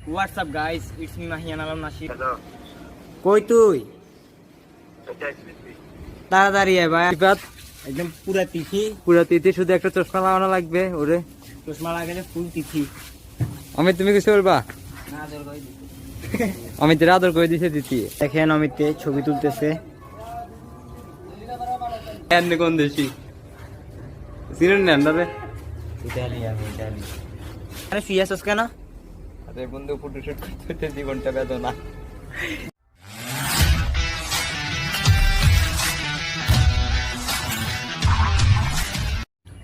What's up guys, it's me Mahian Nashid. Hello. কই তুই? তাড়াতাড়ি আয় ভাই। একদম পুরা তিথি শুধু একটা চশমা লাগানো লাগবে ওরে। চশমা লাগালে ফুল তিথি। অমিত তুমি কিছু বলবা? না আদর করে দিছি। অমিতের আদর করে দিছে তিথি। দেখেন অমিতে ছবি তুলতেছে। এন্ড কোন দেশি? সিরিয়াল নেন না রে। ইতালি। আরে সিএসএস কেন? আরে বন্ধু ফটোশুট করতে জীবনটা বেদনা।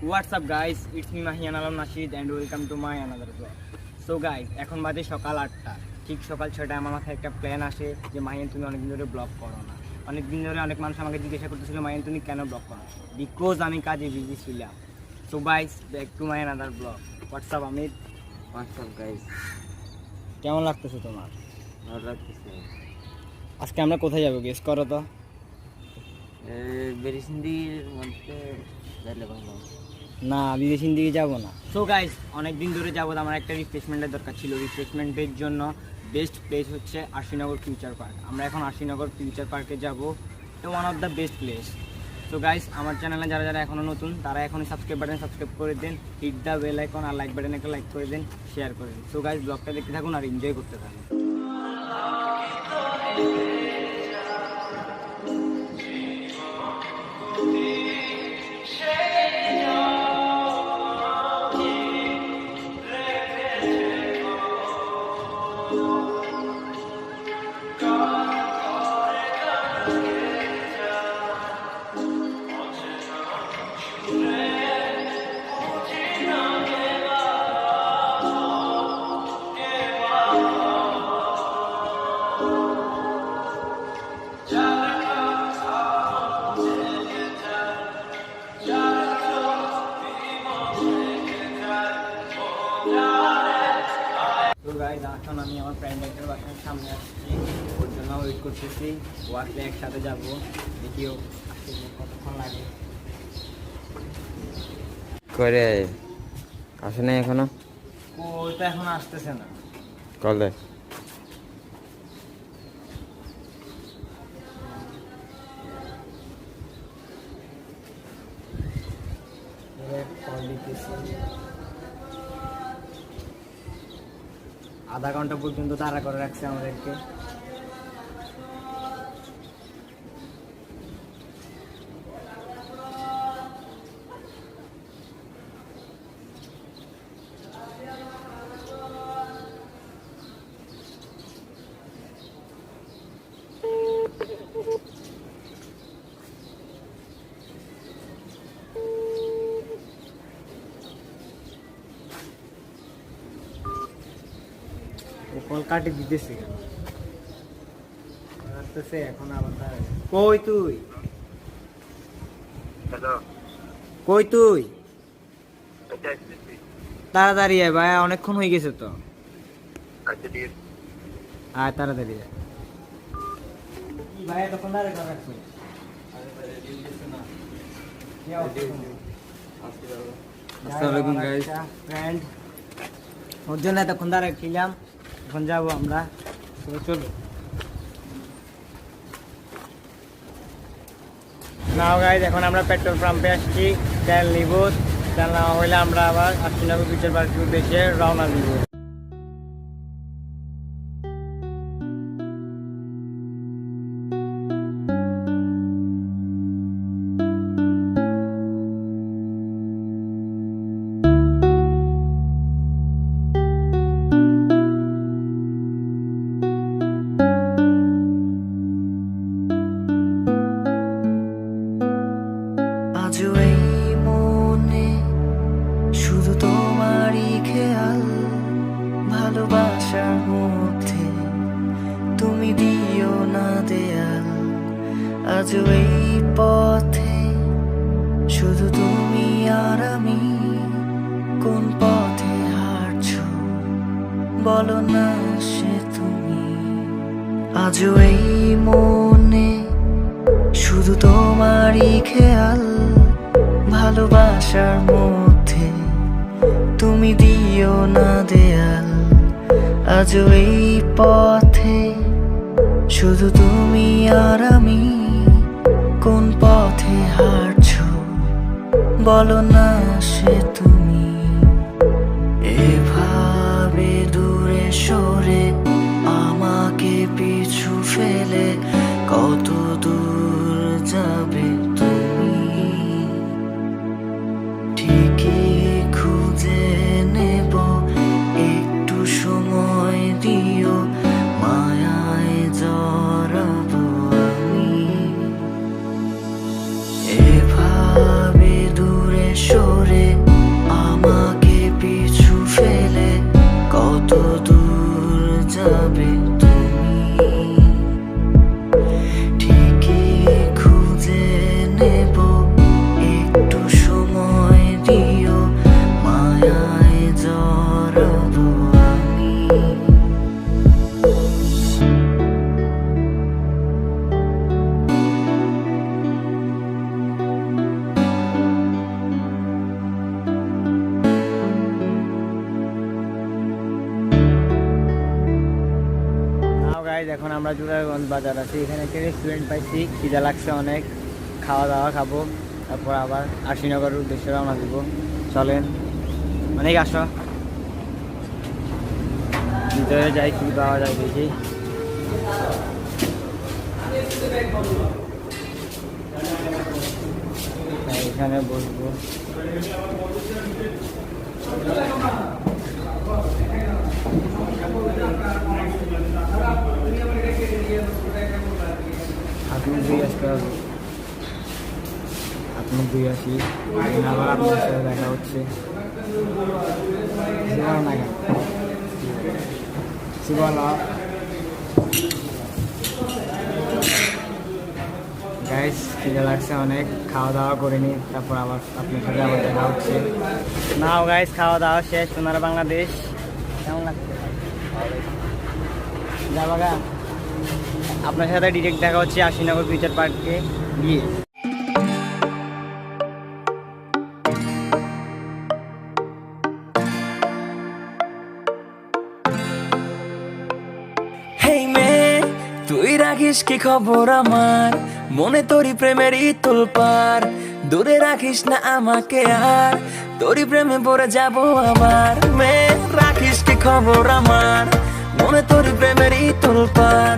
What's up guys, it's me Mahian Nashid and welcome to my another vlog. So guys, এখন বাজে সকাল 8টা। ঠিক সকাল 6টায় আমার মাথায় একটা প্ল্যান আসে যে মাহিয়ান তুমি অনেকদিন ধরে ব্লগ করো না। অনেকদিন ধরে অনেক মানুষ আমাকে জিজ্ঞাসা করতেছিল মাহিয়ান তুমি কেন ব্লগ করো? বিকজ আমি কাজে বিজি ছিলাম। So guys, back to my another vlog. What's up Amit? What's up guys? কেমন লাগতেছে তোমার? ভালো লাগতেছে। আজকে আমরা কোথায় যাব গেস করো তো? বেরিসিন্দির মধ্যে যাইলে ভালো। না বিদেশিন দিকে যাবো না। সো গাইস অনেকদিন ধরে যাবো, আমার একটা রিফ্রেশমেন্টের দরকার ছিল। রিফ্রেশমেন্টের জন্য বেস্ট প্লেস হচ্ছে আরশিনগর ফিউচার পার্ক। আমরা এখন আরশিনগর ফিউচার পার্কে যাবো। এটা one of the best place. So guys আমার চ্যানেলে যারা যারা এখনও নতুন তারা এখনই সাবস্ক্রাইব বাটন সাবস্ক্রাইব করে দেন, হিট দ্য বেল আইকন আর লাইক বাটন একটা লাইক করে দেন, শেয়ার করে দিন। সো গাইস ব্লগটা দেখতে থাকুন আর এনজয় করতে থাকুন। এখন আমি আমার প্রাইভেটের বাসার সামনে আসছি, ওর জন্য ওয়েট করতেছি। ও আসলে একসাথে যাবো, দেখিও আসতে কতক্ষণ লাগে। করে আসে নাই এখনো? ও তো এখন আসতেছে না। কলে? আধা ঘন্টা পর্যন্ত তাড়া করে রাখছে আমাদেরকে। কল কাটি দিতেছে আসতেছে এখন আবার। কই তুই? হ্যালো। কই তুই? তাড়াতাড়ি আয় ভাই, অনেকক্ষণ হয়ে গেছে তো। আচ্ছা ঠিক আছে। আয় তাড়াতাড়ি আয় ভাই, তখন দাঁড়িয়ে রাখছি। আসসালামু আলাইকুম গাইস। ফ্রেন্ড ওর জন্য এতক্ষণ দাঁড়িয়ে ছিলাম, এখন যাবো আমরা। চলো নাও গাইজ, এখন আমরা পেট্রোল পাম্পে আসছি, তেল নিব। তেল নেওয়া হইলে আমরা আবার আরশিনগর ফিউচার পার্কের উদ্দেশ্যে রওনা দিব। ভালোবাসার মধ্যে তুমি দিও না দেয়াল, আজ এই পথে শুধু তুমি আর আমি। কোন পথে হাঁটছো বলো না সে তুমি, আজ এই মনে শুধু তোমারই খেয়াল। ভালোবাসার মধ্যে তুমি দিও না দেয়াল, আজও এই পথে শুধু তুমি আর আমি। কোন পথে হাঁটছো বলো না সে তুমি। এভাবে দূরে সরে আমাকে পিছু ফেলে কত দূর যাবে তুমি। ঠিকই খুঁজে নেব, একটু সময় দিও, মায়ায় জড়াবো আমি। এভাবে দূরে সরে আমাকে পিছু ফেলে কত দূর যাবে তুমি। ঠিকই খুঁজে নেব, একটু সময় দিও, মায়ায় জড়াবো আমি। গাইজ এখন আমরা জুরাগঞ্জ বাজার আছি, এখানে একটা রেস্টুরেন্ট পাইছি, খিদা লাগছে অনেক, খাওয়া দাওয়া খাবো, তারপর আবার আরশিনগরের উদ্দেশ্যে রওনা দিব। চলেন অনেক আসো, ভিতরে যাই কি পাওয়া যায় দেখি। এখানে বসবো। আপনি দুই আসতে হবে, আপনি দুই আসি, আবার আপনার সাথে দেখা হচ্ছে। গাইস খিদে লাগছে অনেক, খাওয়া দাওয়া করে নি, তারপর আবার আপনার সাথে আবার দেখা হচ্ছে। নাও গাইস খাওয়া দাওয়া শেষ, সোনার বাংলাদেশ কেমন লাগছে? যাবাগা আপনার সাথে ডিরেক্ট দেখা হচ্ছে আরশিনগর ফিউচার পার্কে গিয়ে। হেই মেয়ে, তুই রাখিস কি খবর আমার? মনে তোরই প্রেমেরই তোলপার, দূরে রাখিস না আমাকে আর, তোরই প্রেমে পড়ে যাব আবার। মেয়ে রাখিস কি খবর আমার? মনে তোরই প্রেমেরই তোলপার,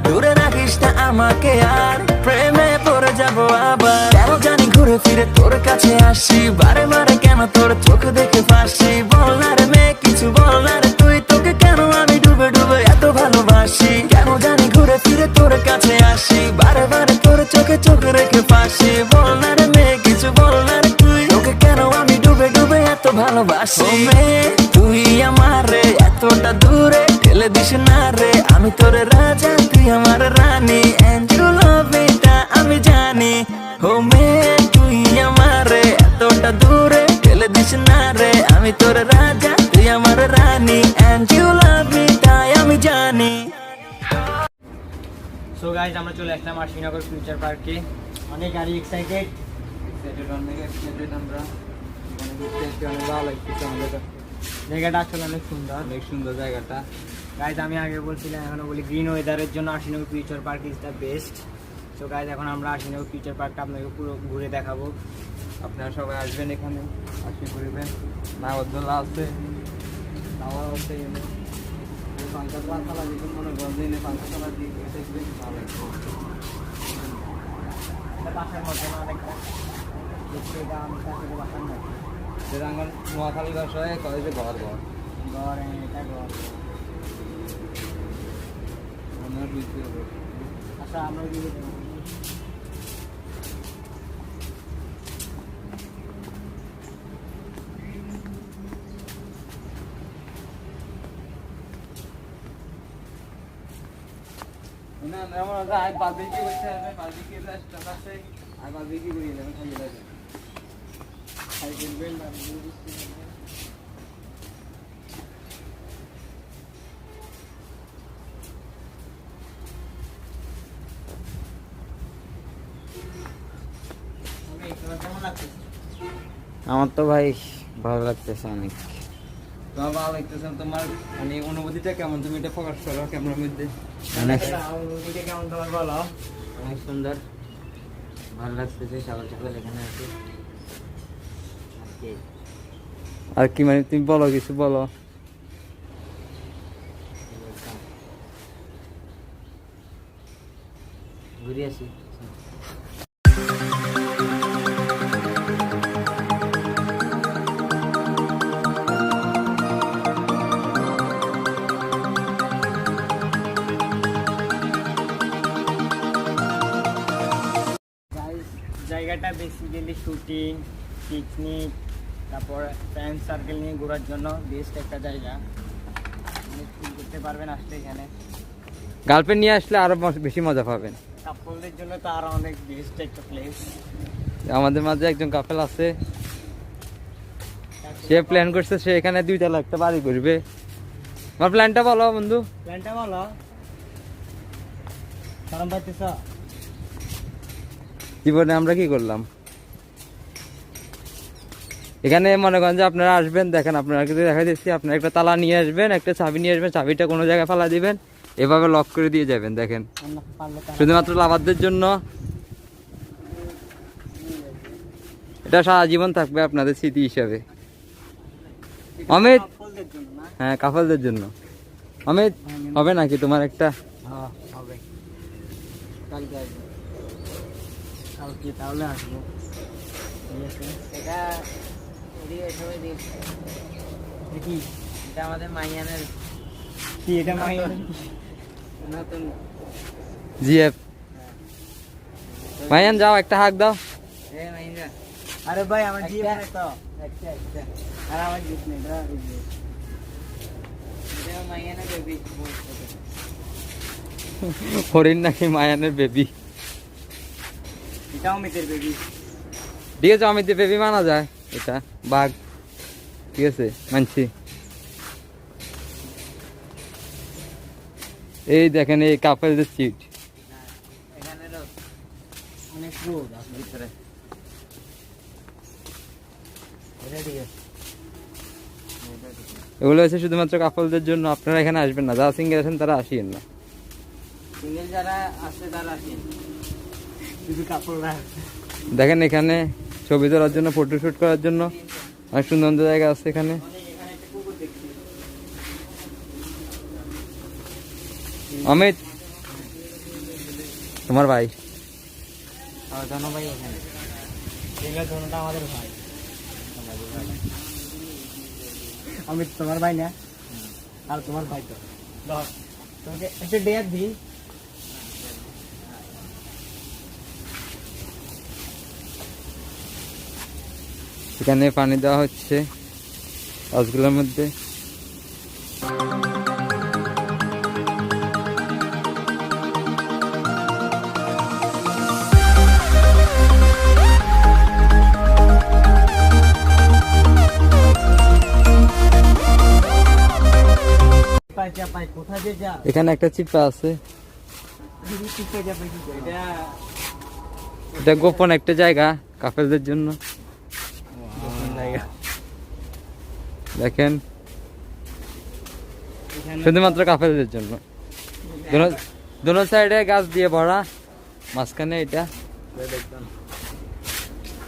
দূরে রাখিস না আমাকে আর, প্রেমে পড়ে যাব আবার। কেন জানি ঘুরে ফিরে তোর কাছে আসি, বারে বারে কেন তোর চোখ দেখে ফাঁসি। বল না রে মেয়ে কিছু বল না রে তুই, তোকে কেন আমি ডুবে ডুবে এত ভালোবাসি। কেন জানি ঘুরে ফিরে তোর কাছে আসি, বারে বারে তোর চোখে চোখ রেখে ফাঁসি। বল না রে মেয়ে কিছু বল না রে তুই, তোকে কেন আমি ডুবে ডুবে এত ভালোবাসি। ও মেয়ে তুই আমার রে এতটা দূরে ঠেলে দিস না রে, আমি তোর রাজা তুই আমার রানী, and you love এটা আমি জানি। ও মেয়ে তুই আমার রে এতটা দূরে ঠেলে দিস না রে, আমি তোর রাজা তুই আমার রানী, and you love me তাই আমি জানি। সো গাইজ আমরা চলে আসলাম আরশিনগর ফিউচার পার্কে, অনেক গাড়ি এক্সাইটেড, অনেক এক্সাইটেড আমরা, অনেক ভালো লাগতেছে আমাদের, জায়গাটা আসলে অনেক সুন্দর, অনেক সুন্দর জায়গাটা। গাইজ আমি আগে বলছিলাম এখনো বলি, গ্রিন ওয়েদারের জন্য Arshinagar future park is the best. So guys এখন আমরা আরশিনগর ফিউচার পার্কটা আপনাকে পুরো ঘুরে দেখাবো। আপনারা সবাই আসবেন এখানে, আসি করবেন, নাগরদোলা আছে, টাওয়ার আছে, এনে পাঙ্খা চালা দিবেন, মনে করেন যে এনে পাঙ্খা চালা দিয়ে দেখবেন ভালো লাগবে। বাসার মধ্যে না অনেকটা দেখতে, এটা আমি আসলে বাসার না, যেটা আমার নোয়াখালী ভাষায় কয় যে ঘর ঘর ঘর, এটা ঘর। আমার বুঝতে হবে। আচ্ছা আমরা ওইদিকে যাবো। না এমন আছে, আই বারবিকিউ করতে হবে, বারবিকিউ রেস্টুরেন্ট আছে, আই বারবিকিউ করি না খাই লাগে। খাই দেখবেন বারবিকিউ দিচ্ছি। আমার তো ভাই ভালো লাগতেছে অনেক। তোমার ভালো লাগতেছে তোমার মানে অনুভূতিটা কেমন তুমি এটা প্রকাশ করো ক্যামেরার মধ্যে এটা কেমন তোমার বলো? অনেক সুন্দর ভালো লাগতেছে সকাল সকাল এখানে আছে আর কি মানে তুমি বলো কিছু বলো ঘুরে আসি জায়গাটা বেসিক্যালি শুটিং, পিকনিক, তারপর ফ্রেন্ড সার্কেল নিয়ে ঘোরার জন্য বেস্ট একটা জায়গা। অনেক ফিল করতে পারবেন আসলে এখানে। গার্লফ্রেন্ড নিয়ে আসলে আরো বেশি মজা পাবেন। কাপলদের জন্য তো আরো অনেক বেস্ট একটা প্লেস। আমাদের মাঝে একজন কাপল আছে, সে প্ল্যান করছে সে এখানে 2 তলা একটা বাড়ি করবে। আমার প্ল্যানটা বলো বন্ধু। প্ল্যানটা বলো। শরম পাইতেছ? জীবনে আমরা কি করলাম এখানে মনে করেন যে আপনারা আসবেন, দেখেন আপনারা কিন্তু দেখা দিচ্ছি, আপনারা একটা তালা নিয়ে আসবেন, একটা চাবি নিয়ে আসবেন, চাবিটা কোনো জায়গায় ফেলা দিবেন, এভাবে লক করে দিয়ে যাবেন। দেখেন শুধুমাত্র লাভারদের জন্য, এটা সারা জীবন থাকবে আপনাদের স্মৃতি হিসাবে। অমিত, কাপলদের জন্য না? হ্যাঁ কাপলদের জন্য। অমিত হবে নাকি তোমার একটা? হ্যাঁ হবে। কালকে আসবো। কালকে তাহলে আসবো। ঠিক আছে। এটা এদিকে সবাই দেখছে দেখি এটা আমাদের মাইয়ানের কি এটা মাহিয়ান? নতুন জিএফ মাহিয়ান যাও একটা হাক দাও। মাইয়া আরে ভাই আমার জিপ একটা। নেই তো। একটা। আর আমার জিপ নেই তো। এই যে। এটা মাইয়ানের বেবি হরিণ নাকি মায়ানের বেবি? এটাও মিতের বেবি। ঠিক আছে, অমিতের বেবি মানা যায়, এটা বাঘ। ঠিক আছে মানছি। এই দেখেন এই কাপলদের সিট, এখানেরও অনেক রোদ আছে ভিতরে। এটা ঠিক আছে এগুলো হচ্ছে শুধুমাত্র কাপলদের জন্য। আপনারা এখানে আসবেন না, যারা সিঙ্গেল আছেন তারা আসিয়েন না। সিঙ্গেল যারা আছে তারা আসে শুধু কাপড়রা। দেখেন এখানে ছবি তোলার জন্য, ফটোশুট করার জন্য অনেক সুন্দর সুন্দর জায়গা আছে এখানে। এখানে একটা কুকুর দেখছি। অমিত তোমার ভাই? ধন্য ভাই এখানে এগুলো ধরুনটা আমাদের ভাই। আমি তোমার ভাই না? আর তোমার ভাই তো। ধর, তোমাকে একটা ডেয়ার দিই। এখানে পানি দেওয়া হচ্ছে গাছগুলোর মধ্যে। পাই যা পাই, কোথায় যে যা? এখানে একটা চিপা আছে, কোথায় যা পাই কি করে? এটা এটা গোপন একটা জায়গা কাপলদের জন্য। জায়গা। দেখেন এখানে শুধুমাত্র কাপলদের জন্য। দোনো সাইডে গাছ দিয়ে ভরা, মাঝখানে এটা।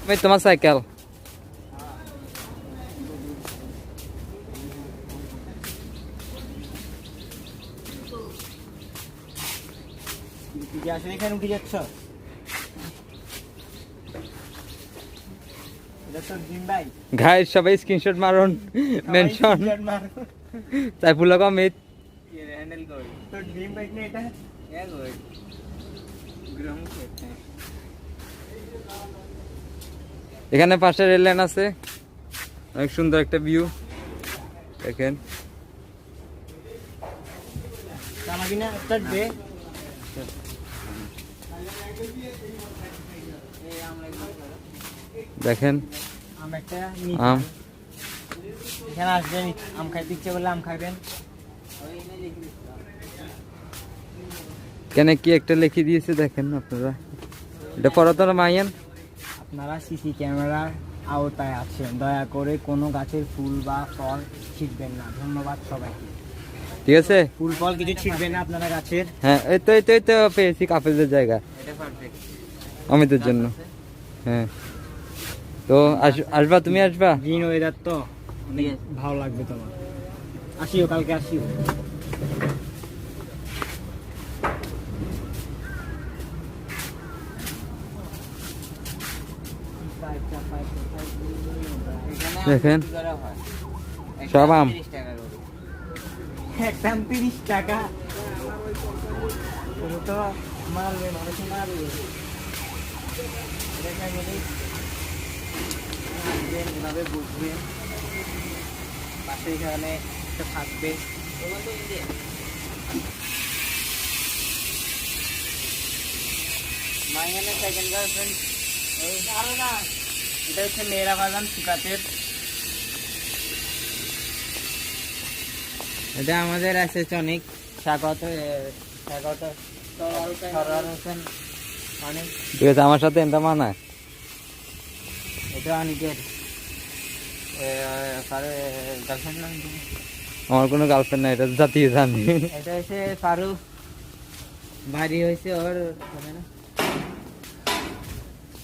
ভাই তোমার সাইকেল? তুই কি আসলে এখানে উঠে যাচ্ছ? এটা তোর জিম ভাই? গাইস সবাই স্ক্রিনশট মারুন, মেনশন সাইফুল্লাহ অমিত। হ্যান্ডেল করি তোর ড্রিম বাইক না এটা? এক ওই গ্রাম এখানে পাশে রেল লাইন আছে, অনেক সুন্দর একটা ভিউ দেখেন। আমাকে না স্টার্ট দে। দেখেন আম একটা নিই। আম। এখানে আসবেন, আম খাইতে ইচ্ছে করলে আম খাবেন। এখানে কি একটা লিখে দিয়েছে দেখেন আপনারা, এটা পুরাতন মাইয়ান। আপনারা সিসি ক্যামেরা আওতায় আছেন, দয়া করে কোনো গাছের ফুল বা ফল ছিটবেন না। ধন্যবাদ সবাইকে। ঠিক আছে। ফুল ফল কিছু ছিটবেন না আপনারা গাছের। হ্যাঁ, এই তো পেয়েছি কাপেলদের জায়গা এটা পারফেক্ট। অমিতের জন্য। হ্যাঁ, তো আসবা, তুমি আসবা? গ্রিন ওয়েদার তো অনেক ভালো লাগবে তোমার। আসিও, কালকে আসিও। দেখেন কি করা হয়? সব আম। 30 টাকা করে। একদম 30 টাকা। তুমি তো মারবে, মানুষ মারবে। এটা খাইলে আসবেন, এভাবে বুঝবেন, পাশে এখানে একটা থাকবে। মাইয়ানের সেকেন্ড গার্লফ্রেন্ড এটা হচ্ছে মেয়েরা বাগান সুকাতের। এটা আমাদের আছে অনেক স্বাগত সরোয়ার হোসেন অনেক। ঠিক আছে, আমার সাথে এটা মানায়। এটা অনেকের গার্লফ্রেন্ড নাম কি? আমার কোনো গার্লফ্রেন্ড নাই, এটা জাতীয় জানি। এটা হচ্ছে ফারুক, বাড়ি হয়েছে ওর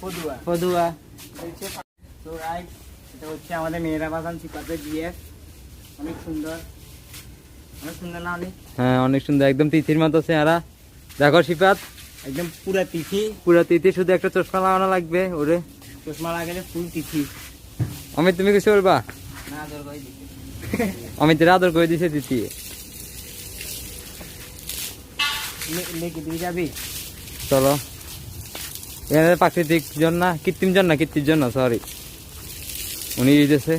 পদুয়া পদুয়া। তো রাইট, এটা হচ্ছে আমাদের মেয়েরা বাগান সুকাতের জিএফ। অনেক সুন্দর, অনেক সুন্দর না? অনেক, হ্যাঁ, অনেক সুন্দর, একদম তিথির মতো চেহারা। দেখো শিপাত, একদম পুরা তিথি। পুরো তিথি, শুধু একটা চশমা লাগানো লাগবে ওরে। চশমা লাগালে ফুল তিথি। অমিত, তুমি কিছু বলবা? না তোর কই দিছে অমিতের আদর করে দিছে তিথি। লেকে দিয়ে যাবি? চলো, এখানে প্রাকৃতিক জন্য, কৃত্রিম জন্য, সরি, উনি দিতেছে।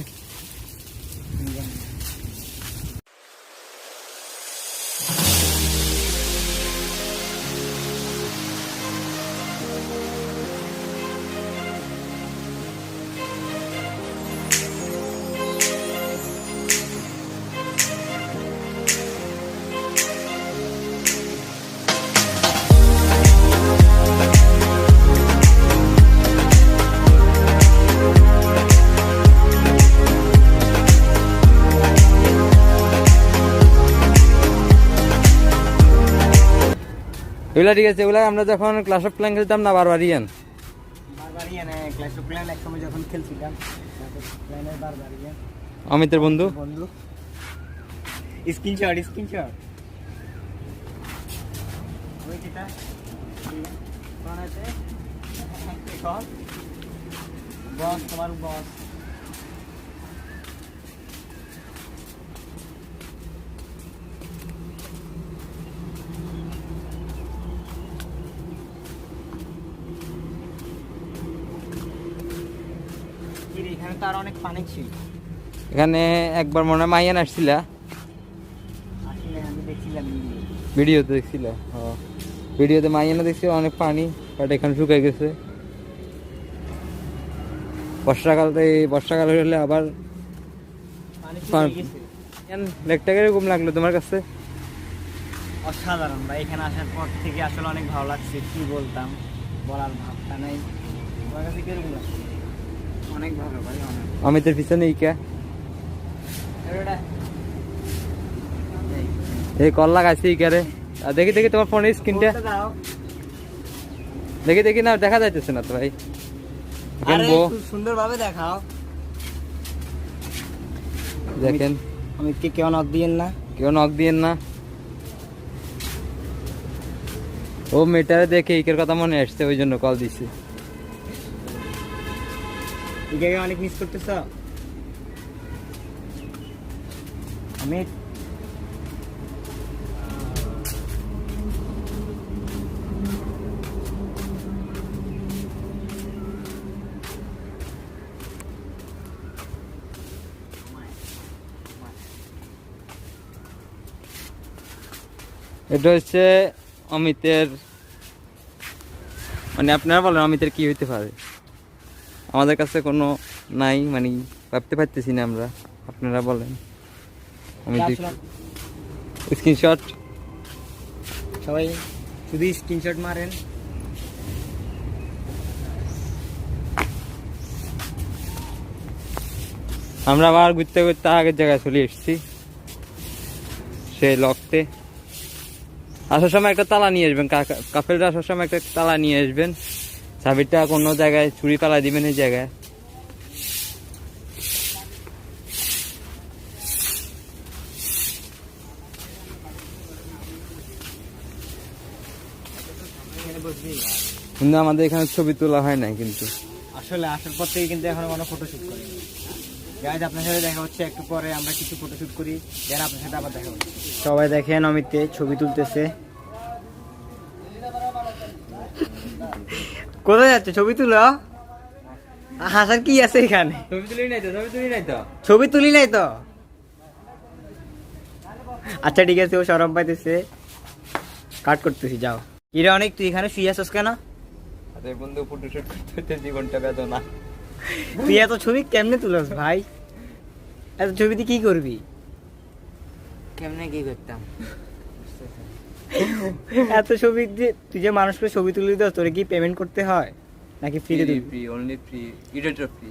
এগুলা ঠিক আছে, এগুলা আমরা যখন ক্লাস অফ ক্ল্যান খেলতাম না, barbarian. Barbarian, clash of clan এক সময় যখন খেলছিলাম, ক্ল্যাশ অফ ক্ল্যানের বারবারিয়ান। অমিতের বন্ধু। স্ক্রিনশট ওই যেটা কোন আছে বস, তোমার বস। এখানে তো আর অনেক পানি ছিল। এখানে একবার মনে হয় মাইয়ান আসছিল, আসলে আমি দেখছিলাম ভিডিওতে দেখছিল। ভিডিওতে মাইয়ানা দেখছি অনেক পানি, বাট এখানে শুকাই গেছে। বর্ষাকাল হলে আবার পানি শুকিয়ে গেছে। লেকটা কিরকম লাগলো তোমার কাছে? অসাধারণ ভাই, এখানে আসার পর থেকে আসলে অনেক ভালো লাগছে। কি বলতাম, বলার ভাবটা নাই। তোমার কাছে কিরকম লাগছে? অনেক ভালো ভাই, অনেক। অমিতের পিছনে ইকা এই কল লাগাইছে ইকারে। দেখি তোমার ফোনের স্ক্রিনটা দেখি না, দেখা যাইতেছে না তো ভাই। সুন্দর ভাবে দেখাও। দেখেন, অমিতকে কেউ নক দিয়েন না। ও মেটারে দেখে ইকের কথা মনে আসছে, ওই জন্য কল দিছে। ইকে অনেক মিস করতেছ অমিত? এটা হচ্ছে অমিতের, মানে আপনারা বলেন অমিতের কি হইতে পারে? আমাদের কাছে কোনো নাই, মানে ভাবতে পারতেছি না আমরা। আপনারা বলেন। অমিতের স্ক্রিনশট, সবাই শুধু স্ক্রিনশট মারেন। আমরা আবার ঘুরতে ঘুরতে আগের জায়গায় চলে এসেছি, সেই লকতে। আসার সময় একটা তালা নিয়ে আসবেন, কাপেলরা আসার সময় একটা তালা নিয়ে আসবেন, চাবিটা কোনো জায়গায় চুরি পালা দিবেন এই জায়গায়। কিন্তু আমাদের এখানে ছবি তোলা হয় নাই, কিন্তু আসলে আসার পর থেকে কিন্তু এখনো কোনো ফটোশুট করিনি। গাইজ আপনার সাথে দেখা হচ্ছে একটু পরে, আমরা কিছু ফটোশুট করি, দেন আপনার সাথে আবার দেখা হচ্ছে। সবাই দেখেন অমিতকে ছবি তুলতেছে। কোথায় যাচ্ছে? ছবি তুলো। হাসার কি আছে এখানে? ছবি তুলি নাই তো, ছবি তুলি নাই তো, ছবি তুলি নাই তো। আচ্ছা ঠিক আছে, ও সরম পাইতেছে, কাট করতেছি, যাও। কিরে অনেক, তুই এখানে শুয়ে আসছিস কেন? আরে বন্ধু ফটোশুট করতে করতে জীবনটা বেদনা। তুই এত ছবি কেমনে তুলস ভাই? এত ছবিতে কি করবি? কেমনে কি করতাম? এত ছবি দিয়ে তুই যে মানুষকে ছবি তুলে দিস, তোরে কি পেমেন্ট করতে হয় নাকি ফ্রি দিবি? Free, only free, editor free,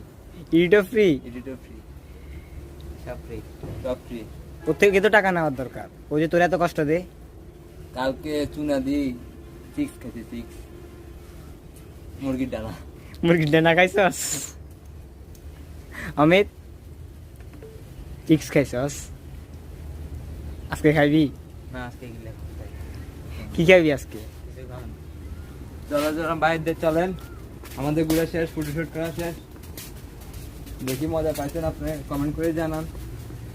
editor free, editor free, সব ফ্রি। সব ফ্রি। ওর থেকে কিন্তু টাকা নেওয়ার দরকার, ও যে তোর এত কষ্ট দে। কালকে চুনা দি 6 খেতে, 6 মুরগির ডানা। মুরগির ডানা খাইছস অমিত? 6 খাইছস? আজকে খাইবি? না আজকে গেলে কি খাইবি আজকে? চলো চলো বাইরে দিয়ে চলেন, আমাদের ঘুরে শেষ, ফটোশুট করা শেষ। দেখি মজা পাইছেন আপনি, কমেন্ট করে জানান।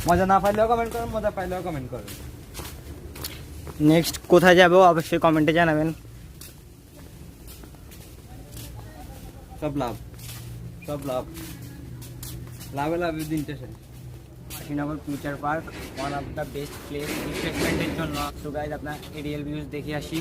মজা না পাইলেও কমেন্ট করেন, মজা পাইলেও কমেন্ট করেন। নেক্সট কোথায় যাবো অবশ্যই কমেন্টে জানাবেন। সব লাভ, সব লাভ, লাভে লাভে দিনটা শেষ। Arshinagar future park one of the best place রিফ্রেশমেন্টের জন্য। সো গাইজ আপনার এরিয়াল ভিউজ দেখে আসি।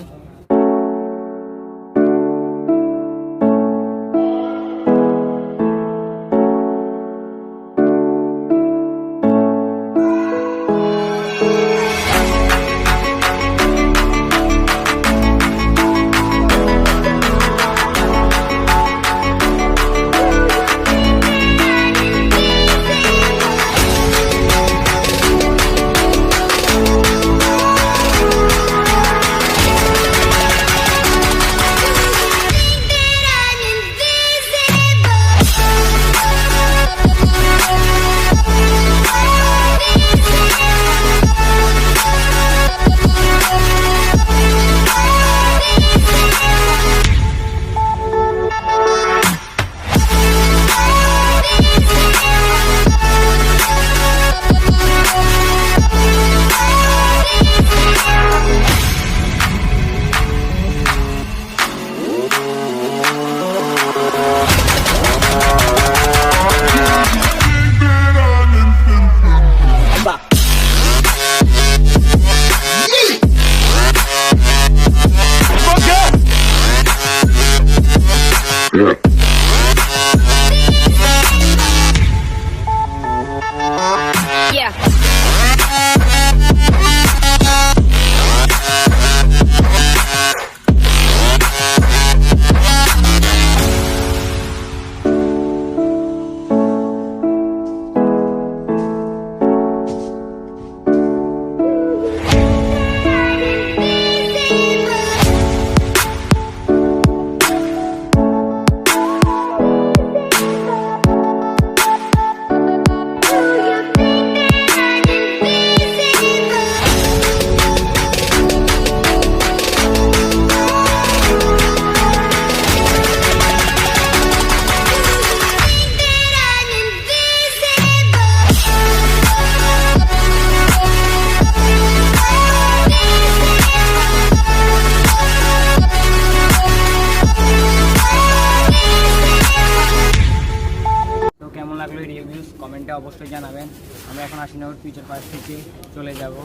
কমেন্টে অবশ্যই জানাবেন। আমরা এখন আরশিনগর ফিউচার পার্ক থেকে চলে যাব।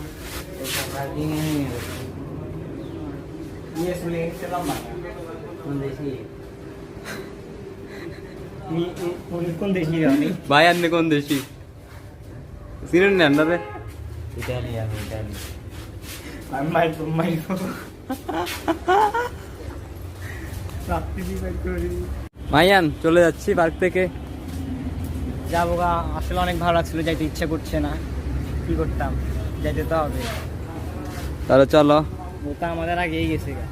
কোন দেশি ভাই আপনি কোন দেশি চিনেন না আপনারে? Italian, Italy. মাহিয়ান চলে যাচ্ছি পার্ক থেকে। যাবো গা, আসলে অনেক ভালো লাগছিল, যাইতে ইচ্ছা করছে না, কি করতাম, যাইতে তো হবে। তাহলে চলো। ও তো আমাদের আগেই গেছে গা।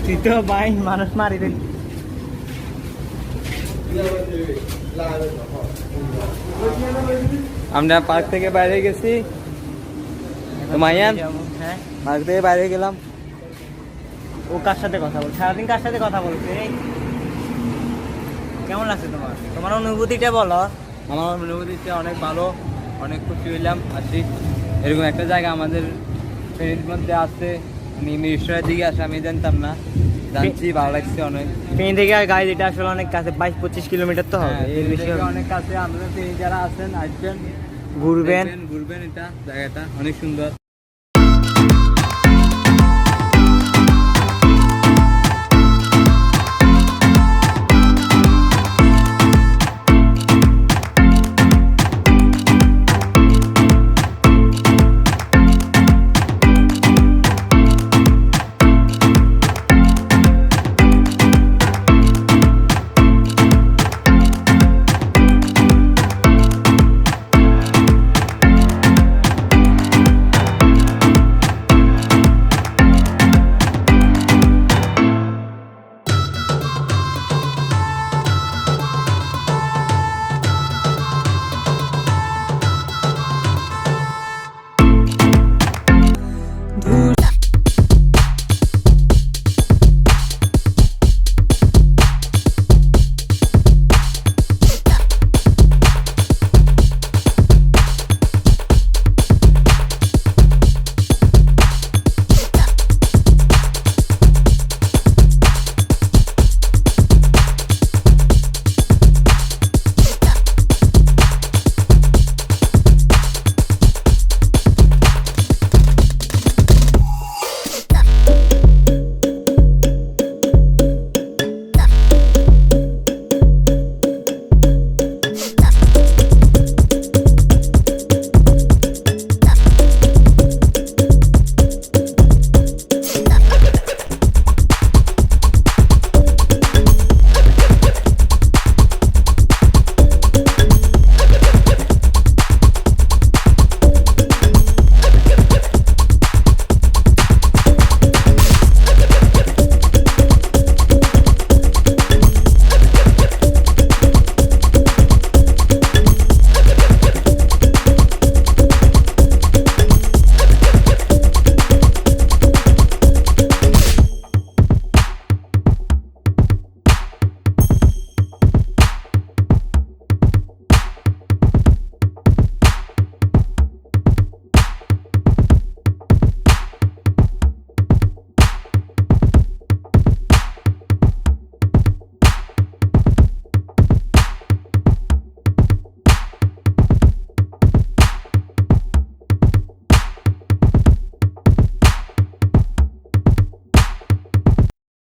তুই তো ভাই মানুষ মারি দিলি। আমরা পার্ক থেকে বাইরে গেছি, তো মাহিয়ান হ্যাঁ, পার্ক থেকে বাইরে গেলাম। ও কার সাথে কথা বল, সারাদিন কার সাথে কথা বলছে? কেমন লাগছে তোমার, তোমার অনুভূতিটা বলো। আমার অনুভূতিটা অনেক ভালো, অনেক খুশি হইলাম। আসি এরকম একটা জায়গা আমাদের ফ্রেন্ডের মধ্যে আছে, মিরসরাইয়ের দিকে আসে, আমি জানতাম না, জানছি, ভালো লাগছে অনেক। ফেনী থেকে আর গাড়ি এটা আসলে অনেক কাছে, 22-25 কিলোমিটার তো হবে, হ্যাঁ, এর বেশি হবে। অনেক কাছে। আপনারা ফেনী যারা আছেন আসবেন, ঘুরবেন। ঘুরবেন, এটা জায়গাটা অনেক সুন্দর।